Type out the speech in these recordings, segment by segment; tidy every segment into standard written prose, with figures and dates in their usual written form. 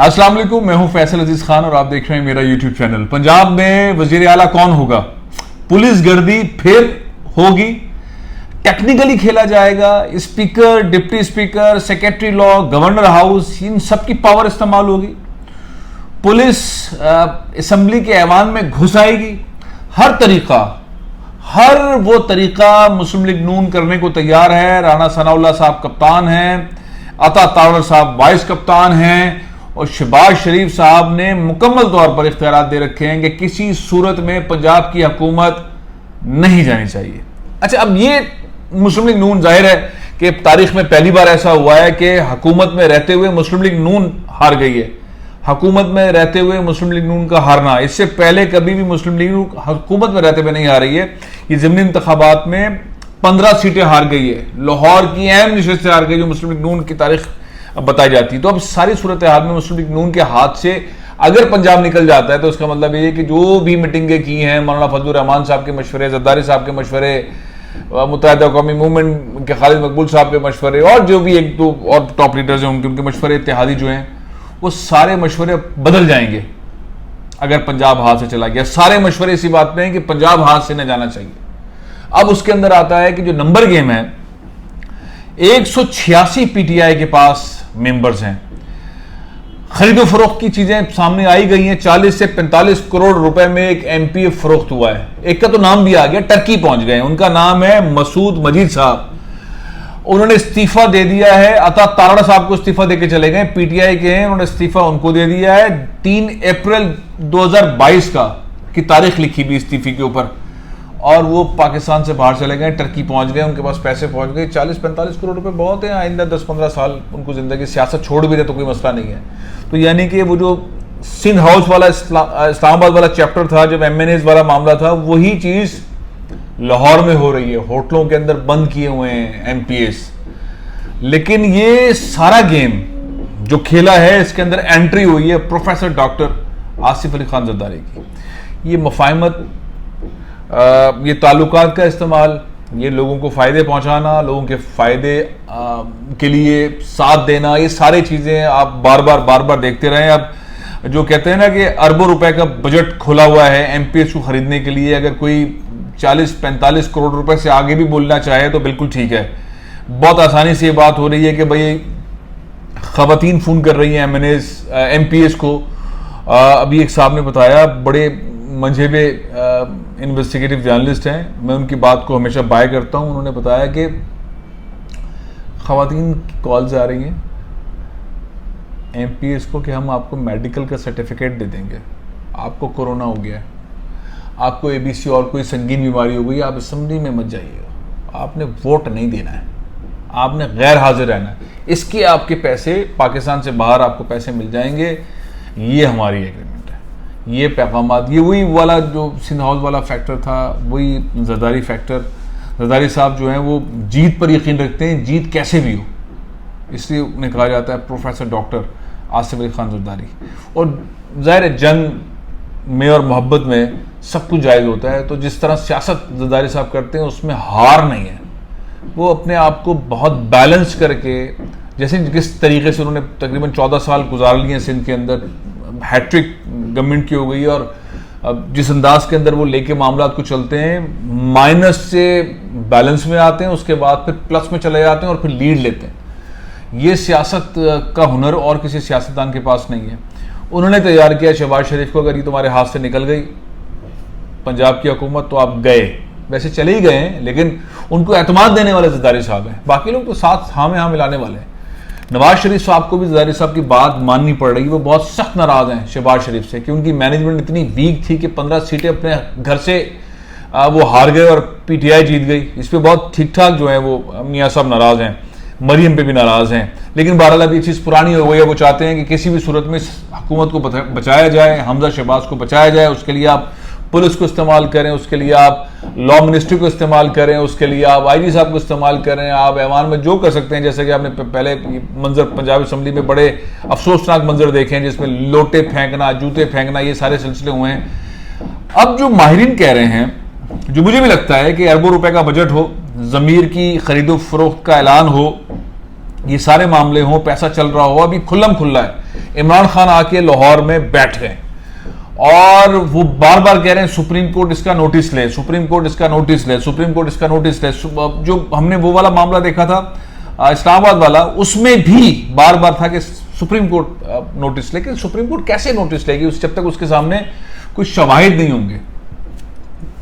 अस्सलाम वालेकुम, मैं हूं फैसल अजीज खान और आप देख रहे हैं मेरा यूट्यूब चैनल। पंजाब में वजीर आला कौन होगा? पुलिस गर्दी फिर होगी, टेक्निकली खेला जाएगा। Speaker, deputy speaker, secretary law, governor house, इन सब की पावर इस्तेमाल होगी। पुलिस असेंबली के ऐवान में घुस आएगी। हर वो तरीका मुस्लिम लीग नून करने को तैयार है। राना सनाउल्लाह साहब कप्तान हैं, अता तावड़ साहब वाइस कप्तान हैं और शहबाज शरीफ साहब ने मुकम्मल तौर पर इख्तियारात दे रखे हैं कि किसी सूरत में पंजाब की हुकूमत नहीं जानी चाहिए। अच्छा, अब ये मुस्लिम लीग नून, जाहिर है कि तारीख में पहली बार ऐसा हुआ है कि हुकूमत में रहते हुए मुस्लिम लीग नून हार गई है। हुकूमत में रहते हुए मुस्लिम लीग नून का हारना, इससे पहले कभी भी मुस्लिम लीग हुकूमत में रहते हुए नहीं हारी है। ये ज़िमनी इंतखाबात में 15 सीटें हार गई है। लाहौर की अहम नशिस्त से हार गई, जो मुस्लिम लीग नून की तारीख बताई जाती है। तो अब सारी सूरत हाल में मुस्लिम लीग नून के हाथ से अगर पंजाब निकल जाता है तो उसका मतलब ये है कि जो भी मीटिंगें की हैं, मौलाना फजलुर रहमान साहब के मशवरे, जरदारी साहब के मशवरे, मुत्तहिदा कौमी मूवमेंट के खालिद मकबूल साहब के मशवरे और जो भी एक दो और टॉप लीडर्स हैं उनके मशवरे, इत्तेहादी जो हैं, वो सारे मशवरे बदल जाएंगे अगर पंजाब हाथ से चला गया। सारे मशवरे इसी बात पे हैं कि पंजाब हाथ से न जाना चाहिए। अब उसके अंदर आता है कि जो नंबर गेम है, 186 पीटीआई के पास मेंबर्स हैं। खरीदो फरोख्त की चीजें सामने आई गई हैं। 40 से 45 करोड़ रुपए में एक एमपीए फरोख्त हुआ है। एक का तो नाम भी आ गया, टर्की पहुंच गए। उनका नाम है मसूद मजीद साहब। उन्होंने इस्तीफा दे दिया है। अता तारड़ा साहब को इस्तीफा देके चले गए, पीटीआई के हैं, उन्होंने इस्तीफा उनको दे दिया है। 3 अप्रैल 2022 की तारीख लिखी भी इस्तीफे के ऊपर, और वो पाकिस्तान से बाहर चले गए, टर्की पहुंच गए, उनके पास पैसे पहुंच गए। 40-45 करोड़ रुपए बहुत हैं। आइंदा 10-15 साल उनको जिंदगी, सियासत छोड़ भी दे तो कोई मसला नहीं है। तो यानी कि वो जो सिंध हाउस वाला, इस्लामाबाद वाला चैप्टर था, जब एमएनएज वाला मामला था, वही चीज लाहौर में हो रही है। होटलों के अंदर बंद किए हुए हैं एमपीएस। लेकिन ये सारा गेम जो खेला है, इसके अंदर एंट्री हुई है प्रोफेसर डॉक्टर आसिफ अली खान जरदारी की। ये मुफाहमत, ये ताल्लुकात का इस्तेमाल, ये लोगों को फ़ायदे पहुंचाना, लोगों के फ़ायदे के लिए साथ देना, ये सारी चीज़ें आप बार बार देखते रहें। अब जो कहते हैं ना कि अरबों रुपए का बजट खुला हुआ है एमपीएस को ख़रीदने के लिए, अगर कोई 40-45 करोड़ रुपए से आगे भी बोलना चाहे तो बिल्कुल ठीक है। बहुत आसानी से ये बात हो रही है कि भाई ख़वातीन फ़ोन कर रही हैं एमपीएस को। अभी एक साहब ने बताया, बड़े मंझेबे इन्वेस्टिगेटिव जर्नलिस्ट हैं, मैं उनकी बात को हमेशा बाय करता हूं। उन्होंने बताया कि ख़वातीन की कॉल्स आ रही हैं एमपीएस को कि हम आपको मेडिकल का सर्टिफिकेट दे देंगे, आपको कोरोना हो गया है, आपको एबीसी और कोई संगीन बीमारी हो गई, आप असेंबली में मत जाइएगा, आपने वोट नहीं देना है, आपने गैर हाजिर रहना है, इसके आपके पैसे पाकिस्तान से बाहर आपको पैसे मिल जाएंगे। ये हमारी एग्रीमेंट है, ये पैगामात, ये वही वाला जो सिंध हाउस वाला फैक्टर था, वही जरदारी फैक्टर। जरदारी साहब जो हैं वो जीत पर यकीन रखते हैं, जीत कैसे भी हो, इसलिए उन्हें कहा जाता है प्रोफेसर डॉक्टर आसिफ अली खान जरदारी। और ज़ाहिर है जंग में और मोहब्बत में सब कुछ जायज़ होता है। तो जिस तरह सियासत जरदारी साहब करते हैं उसमें हार नहीं है। वो अपने आप को बहुत बैलेंस करके, जैसे जिस तरीके से उन्होंने तकरीबन 14 साल गुजार लिए हैं सिंध के अंदर, हैट्रिक गवर्नमेंट की हो गई, और जिस अंदाज के अंदर वो लेके मामला को चलते हैं, माइनस से बैलेंस में आते हैं, उसके बाद फिर प्लस में चले जाते हैं और फिर लीड लेते हैं। ये सियासत का हुनर और किसी सियासतदान के पास नहीं है। उन्होंने तैयार किया शहबाज शरीफ को, अगर ये तुम्हारे हाथ से निकल गई पंजाब की हुकूमत तो आप गए, वैसे चले ही गए हैं, लेकिन उनको एतमाद देने वाले जरदारी साहब हैं, बाकी लोग तो साथ हाँ में हाँ मिलाने वाले हैं। नवाज शरीफ साहब को भी जरदारी साहब की बात माननी पड़ रही है। वो बहुत सख्त नाराज हैं शहबाज शरीफ से कि उनकी मैनेजमेंट इतनी वीक थी कि 15 सीटें अपने घर से वो हार गए और पीटीआई जीत गई। इस पर बहुत ठीक ठाक जो है वो मियाँ साहब नाराज हैं, मरियम पे भी नाराज हैं। लेकिन बहरहाल अभी चीज़ पुरानी हो गई है। वो चाहते हैं कि किसी भी सूरत में हुकूमत को बचाया जाए, हमजा शहबाज को बचाया जाए। उसके लिए आप पुलिस को इस्तेमाल करें, उसके लिए आप लॉ मिनिस्ट्री को इस्तेमाल करें, उसके लिए आप आईजी साहब को इस्तेमाल करें, आप ऐवान में जो कर सकते हैं। जैसे कि आपने पहले मंजर पंजाब असम्बली में बड़े अफसोसनाक मंजर देखे हैं जिसमें लोटे फेंकना, जूते फेंकना, ये सारे सिलसिले हुए हैं। अब जो माहिरीन कह रहे हैं, जो मुझे भी लगता है कि अरबों रुपए का बजट हो, ज़मीर की खरीदो फरोख्त का ऐलान हो, ये सारे मामले हों, पैसा चल रहा हो, अभी खुल्लम खुल्ला है। इमरान खान आके लाहौर में बैठ गए और वो बार बार कह रहे हैं सुप्रीम कोर्ट इसका नोटिस ले, सुप्रीम कोर्ट इसका नोटिस ले, सुप्रीम कोर्ट इसका नोटिस ले। जो हमने वो वाला मामला देखा था इस्लामाबाद वाला, उसमें भी बार बार था कि सुप्रीम कोर्ट नोटिस ले। कि सुप्रीम कोर्ट कैसे नोटिस लेगी जब तक उसके सामने कोई शवाहिद नहीं होंगे,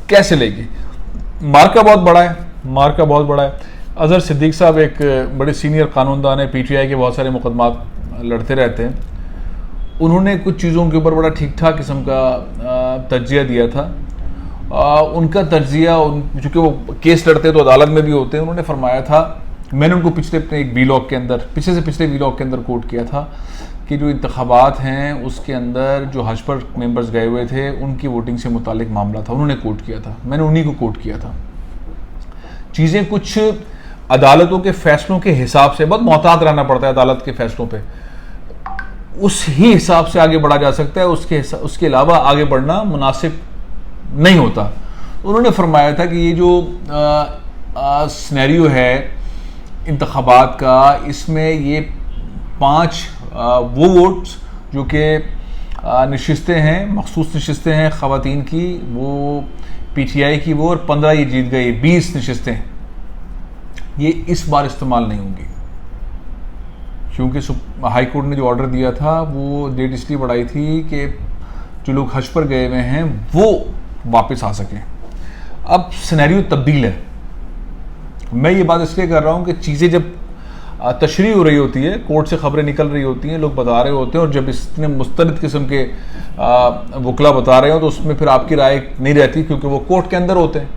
कैसे लेगी? मार्का बहुत बड़ा है, मार्का बहुत बड़ा है। अजहर सिद्दीक साहब एक बड़े सीनियर कानूनदान है, पीटीआई के बहुत सारे मुकदमात लड़ते रहते हैं। उन्होंने कुछ चीज़ों के ऊपर बड़ा ठीक ठाक किस्म का तज्जिया दिया था। उनका तज्जिया, चूँकि वो केस लड़ते तो अदालत में भी होते हैं, उन्होंने फरमाया था, मैंने उनको पिछले अपने एक वीलॉग के अंदर, पिछले से पिछले वीलॉग के अंदर कोट किया था कि जो इंतखाबात हैं उसके अंदर जो हज पर मेंबर्स गए हुए थे उनकी वोटिंग से मुतालिक मामला था, उन्होंने कोट किया था, मैंने उन्हीं को कोट किया था। चीज़ें कुछ अदालतों के फैसलों के हिसाब से, बहुत मोहतात रहना पड़ता है अदालत के फैसलों पे, उस ही हिसाब से आगे बढ़ा जा सकता है, उसके अलावा आगे बढ़ना मुनासिब नहीं होता। उन्होंने फरमाया था कि ये जो सिनेरियो है इंतखाबात का, इसमें ये 5 वो वोट्स जो कि नशिस्तें हैं, मखसूस नशिस्तें हैं ख़वातीन की, वो पीटीआई की वो, और 15 ये जीत गई, 20 नशिस्तें ये इस बार इस्तेमाल नहीं होंगी, क्योंकि हाई कोर्ट ने जो ऑर्डर दिया था वो डेट इसलिए बढ़ाई थी कि जो लोग हज पर गए हुए हैं वो वापस आ सकें। अब सिनेरियो तब्दील है। मैं ये बात इसलिए कर रहा हूँ कि चीज़ें जब तशरीह हो रही होती है, कोर्ट से खबरें निकल रही होती हैं, लोग बता रहे होते हैं, और जब इतने मुस्तरद किस्म के वकला बता रहे हो तो उसमें फिर आपकी राय नहीं रहती, क्योंकि वो कोर्ट के अंदर होते हैं।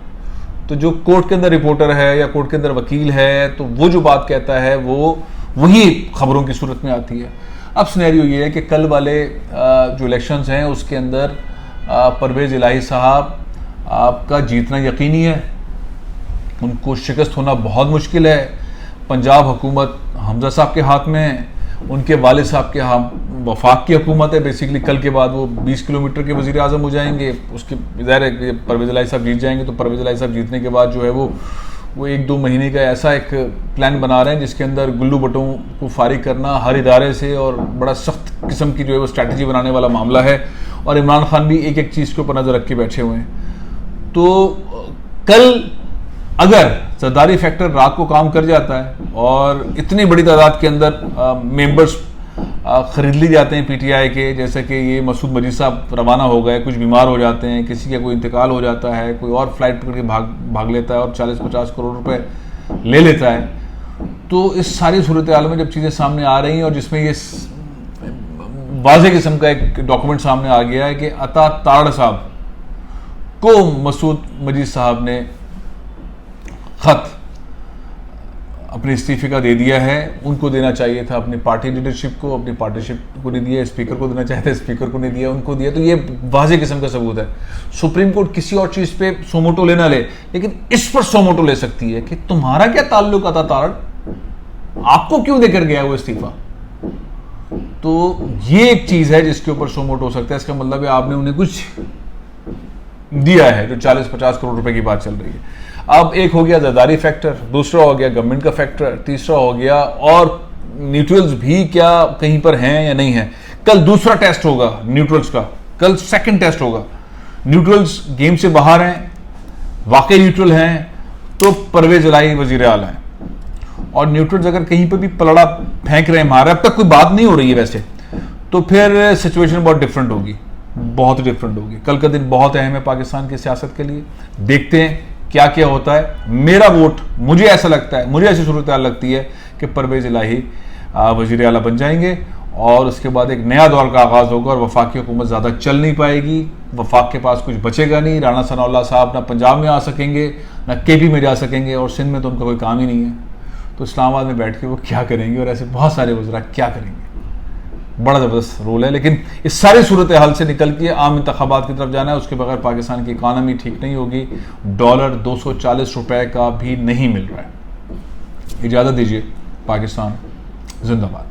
तो जो कोर्ट के अंदर रिपोर्टर है या कोर्ट के अंदर वकील है, तो वो जो बात कहता है वो वही खबरों की सूरत में आती है। अब सिनेरियो ये है कि कल वाले जो इलेक्शंस हैं उसके अंदर परवेज़ इलाही साहब आपका जीतना यकीनी है, उनको शिकस्त होना बहुत मुश्किल है। पंजाब हुकूमत हमजा साहब के हाथ में है, उनके वालिद साहब के वफाक की हुकूमत है। बेसिकली कल के बाद वो 20 किलोमीटर के वज़ीर आज़म हो जाएंगे, उसके ज़ाहिर है कि परवेज़ इलाही साहब जीत जाएंगे, तो परवेज़ इलाही साहब जीतने के बाद जो है वो 1-2 महीने का ऐसा एक प्लान बना रहे हैं जिसके अंदर गुल्लू बटों को फारिग करना हर इदारे से, और बड़ा सख्त किस्म की जो है वो स्ट्रैटेजी बनाने वाला मामला है। और इमरान खान भी एक एक चीज़ के ऊपर नज़र रख के बैठे हुए हैं। तो कल अगर ज़रदारी फैक्टर रात को काम कर जाता है और इतनी बड़ी तादाद के अंदर मेंबर्स ख़रीद ली जाते हैं पीटीआई के, जैसे कि ये मसूद मजीद साहब रवाना हो गए, कुछ बीमार हो जाते हैं, किसी का कोई इंतकाल हो जाता है, कोई और फ्लाइट पकड़ के भाग लेता है और 40-50 करोड़ रुपए ले लेता है, तो इस सारी सूरत हाल में जब चीज़ें सामने आ रही हैं और जिसमें ये वाज़ेह किस्म का एक डॉक्यूमेंट सामने आ गया है कि अता तारड़ साहब को मसूद मजीद साहब ने ख़त अपने इस्तीफे का दे दिया है। उनको देना चाहिए था अपनी पार्टी लीडरशिप को, अपनी पार्टीशिप को नहीं दिया, स्पीकर को देना चाहिए था, स्पीकर को नहीं दिया, उनको दिया। तो ये वाज़ेह किस्म का सबूत है। सुप्रीम कोर्ट किसी और चीज़ पे सोमोटो लेना ले, लेकिन इस पर सोमोटो ले सकती है कि तुम्हारा क्या ताल्लुक आता तारड़, आपको क्यों देकर गया वो इस्तीफा। तो ये एक चीज़ है जिसके ऊपर सोमोटो हो सकता है। इसका मतलब है आपने उन्हें कुछ दिया है जो 40-50 करोड़ रुपए की बात चल रही है। अब एक हो गया ज़रदारी फैक्टर, दूसरा हो गया गवर्नमेंट का फैक्टर, तीसरा हो गया और न्यूट्रल्स भी क्या कहीं पर हैं या नहीं है। कल दूसरा टेस्ट होगा न्यूट्रल्स का, कल सेकंड टेस्ट होगा। न्यूट्रल्स गेम से बाहर हैं, वाकई न्यूट्रल हैं तो परवेज़ इलाही वज़ीर आला हैं, और न्यूट्रल्स अगर कहीं पर भी पलड़ा फेंक रहे हैं हमारा, अब तक कोई बात नहीं हो रही है वैसे, तो फिर सिचुएशन बहुत डिफरेंट होगी, बहुत डिफरेंट होगी। कल का दिन बहुत अहम है पाकिस्तान की सियासत के लिए। देखते हैं क्या क्या होता है। मेरा वोट, मुझे ऐसा लगता है, मुझे ऐसी सूरत लगती है कि परवेज़ इलाही वज़ीर आला बन जाएंगे और उसके बाद एक नया दौर का आगाज़ होगा और वफाकी हुकूमत ज़्यादा चल नहीं पाएगी। वफाक के पास कुछ बचेगा नहीं। राना सनाउल्लाह साहब ना पंजाब में आ सकेंगे, ना केपी में जा सकेंगे, और सिंध में तो उनका कोई काम ही नहीं है। तो इस्लामाबाद में बैठ के वो क्या करेंगे, और ऐसे बहुत सारे वज़रा क्या करेंगे। बड़ा ज़बरदस्त रोल है। लेकिन इस सारी सूरत हाल से निकल के आम इंतखाबात की तरफ जाना है। उसके बगैर पाकिस्तान की इकानमी ठीक नहीं होगी। डॉलर 240 रुपए का भी नहीं मिल रहा है। इजाज़त दीजिए। पाकिस्तान जिंदाबाद।